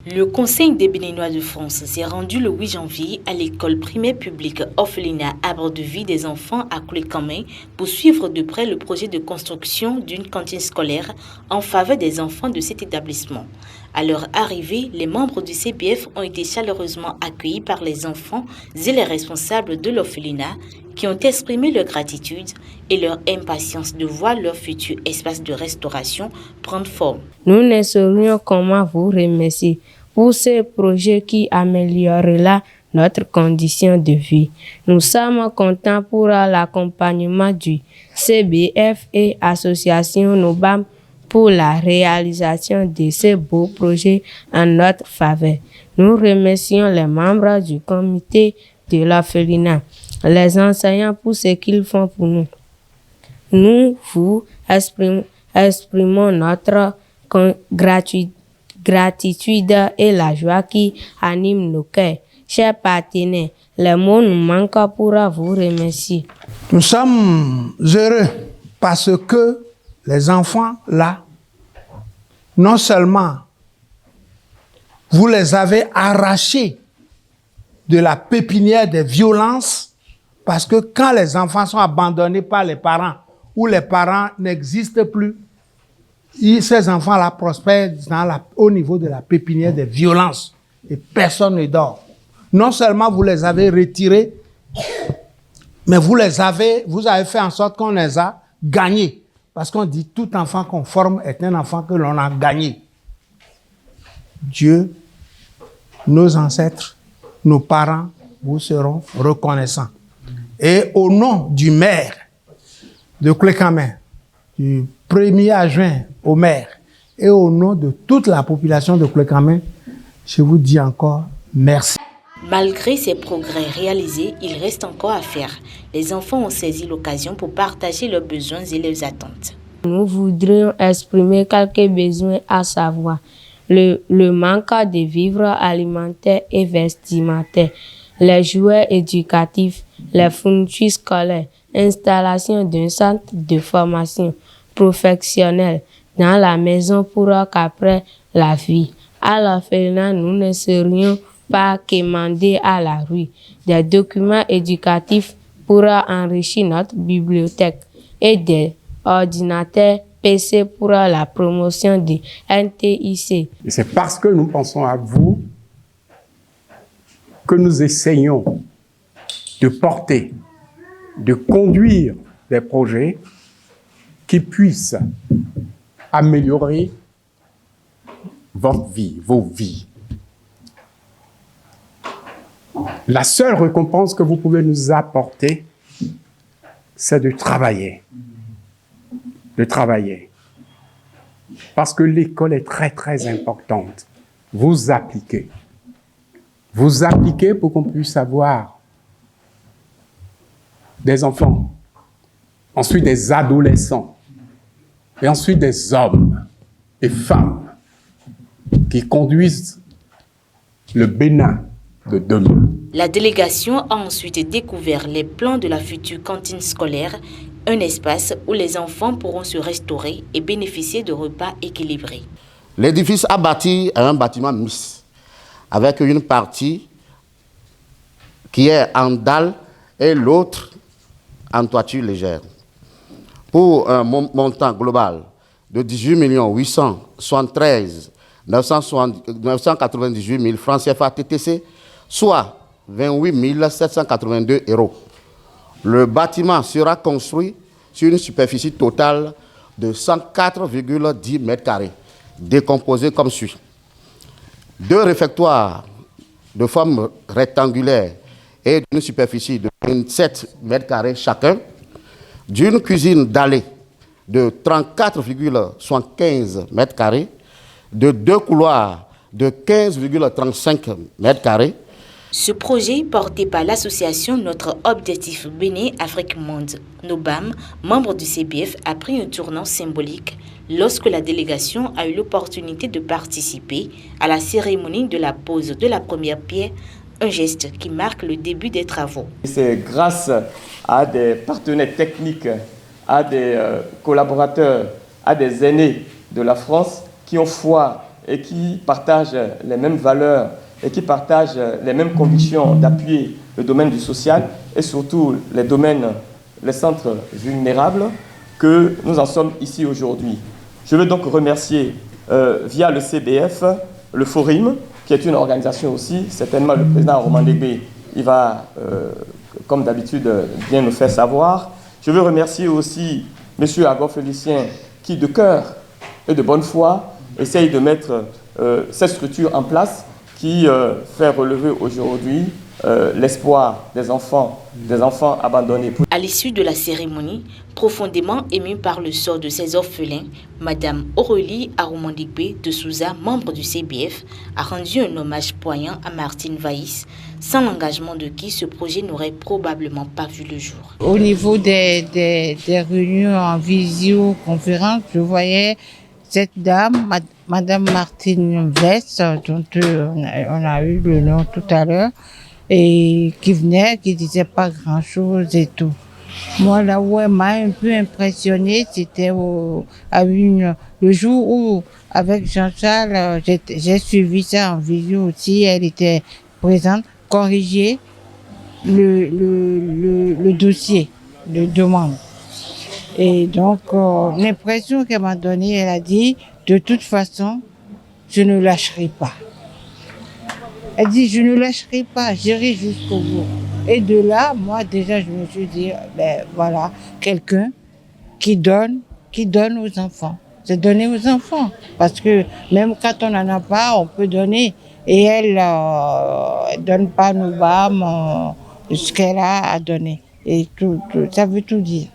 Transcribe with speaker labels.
Speaker 1: Le Conseil des Béninois de France s'est rendu le 8 janvier à l'école primaire publique orphelinat Arbre de Vie des enfants à Koulékamé pour suivre de près le projet de construction d'une cantine scolaire en faveur des enfants de cet établissement. À leur arrivée, les membres du CBF ont été chaleureusement accueillis par les enfants et les responsables de l'orphelinat qui ont exprimé leur gratitude et leur impatience de voir leur futur espace de restauration prendre forme.
Speaker 2: Nous ne saurions comment vous remercier pour ce projet qui améliorera notre condition de vie. Nous sommes contents pour l'accompagnement du CBF et Association Nobam pour la réalisation de ce beau projet en notre faveur. Nous remercions les membres du comité de l'orphelinat, les enseignants pour ce qu'ils font pour nous. Nous vous exprimons notre gratitude et la joie qui anime nos cœurs. Chers partenaires, les mots nous manquent pour vous remercier.
Speaker 3: Nous sommes heureux parce que les enfants là, non seulement vous les avez arrachés de la pépinière des violences, parce que quand les enfants sont abandonnés par les parents ou les parents n'existent plus, ces enfants-là prospèrent au niveau de la pépinière des violences et personne ne dort. Non seulement vous les avez retirés, mais vous avez fait en sorte qu'on les a gagnés. Parce qu'on dit tout enfant qu'on forme est un enfant que l'on a gagné. Dieu, nos ancêtres, nos parents vous seront reconnaissants. Et au nom du maire de Koulékamé, du premier adjoint au maire, et au nom de toute la population de Koulékamé, je vous dis encore merci.
Speaker 1: Malgré ces progrès réalisés, il reste encore à faire. Les enfants ont saisi l'occasion pour partager leurs besoins et leurs attentes.
Speaker 2: Nous voudrions exprimer quelques besoins, à savoir le manque de vivres alimentaires et vestimentaires, les jouets éducatifs, les fournitures scolaires, installation d'un centre de formation professionnelle dans la maison pour qu'après la vie. À l'orphelinat, nous ne serions pas quémander à la rue des documents éducatifs pour enrichir notre bibliothèque et des ordinateurs PC pour la promotion de NTIC.
Speaker 4: Et c'est parce que nous pensons à vous que nous essayons de porter, de conduire des projets qui puissent améliorer votre vie, vos vies. La seule récompense que vous pouvez nous apporter, c'est de travailler. De travailler. Parce que l'école est très, très importante. Vous appliquez. Vous appliquez pour qu'on puisse avoir des enfants, ensuite des adolescents, et ensuite des hommes et femmes qui conduisent le Bénin de demain.
Speaker 1: La délégation a ensuite découvert les plans de la future cantine scolaire, un espace où les enfants pourront se restaurer et bénéficier de repas équilibrés.
Speaker 5: L'édifice a bâti un bâtiment mixte, avec une partie qui est en dalle et l'autre en toiture légère. Pour un montant global de 18 873 998 000 francs CFA TTC, soit 28 782 €. Le bâtiment sera construit sur une superficie totale de 104,10 m², décomposée comme suit. 2 réfectoires de forme rectangulaire et d'une superficie de 27 m² chacun, d'une cuisine dallée de 34,75 m², de 2 couloirs de 15,35 m².
Speaker 1: Ce projet, porté par l'association Notre Objectif Bénin Afrique Monde, Nobam, membre du CBF, a pris un tournant symbolique lorsque la délégation a eu l'opportunité de participer à la cérémonie de la pose de la première pierre, un geste qui marque le début des travaux.
Speaker 6: C'est grâce à des partenaires techniques, à des collaborateurs, à des aînés de la France qui ont foi et qui partagent les mêmes valeurs et qui partagent les mêmes convictions d'appuyer le domaine du social et surtout les centres vulnérables, que nous en sommes ici aujourd'hui. Je veux donc remercier via le CBF, le Forum, qui est une organisation aussi, certainement le président Aromandegbe, il va, comme d'habitude, bien nous faire savoir. Je veux remercier aussi M. Agor Félicien, qui de cœur et de bonne foi essaye de mettre cette structure en place, qui fait relever aujourd'hui l'espoir des enfants abandonnés.
Speaker 1: À l'issue de la cérémonie, profondément émue par le sort de ces orphelins, Madame Aurélie Aromandegbe de Souza, membre du CBF, a rendu un hommage poignant à Martine Vaïs, sans l'engagement de qui ce projet n'aurait probablement pas vu le jour.
Speaker 7: Au niveau des réunions en visioconférence, je voyais cette dame, Madame Martine Vaïs, dont on a eu le nom tout à l'heure, et qui venait, qui disait pas grand-chose et tout. Moi, là où elle m'a un peu impressionnée, c'était le jour où, avec Jean-Charles, j'ai suivi ça en visio aussi, elle était présente, corriger le dossier de demande. Et donc, l'impression qu'elle m'a donnée, elle a dit, de toute façon, je ne lâcherai pas. Elle dit, je ne lâcherai pas, j'irai jusqu'au bout. Et de là, moi, déjà, je me suis dit, ben voilà, quelqu'un qui donne aux enfants. C'est donner aux enfants. Parce que même quand on n'en a pas, on peut donner. Et elle donne pas nos bâmes, ce qu'elle a à donner. Et tout, ça veut tout dire.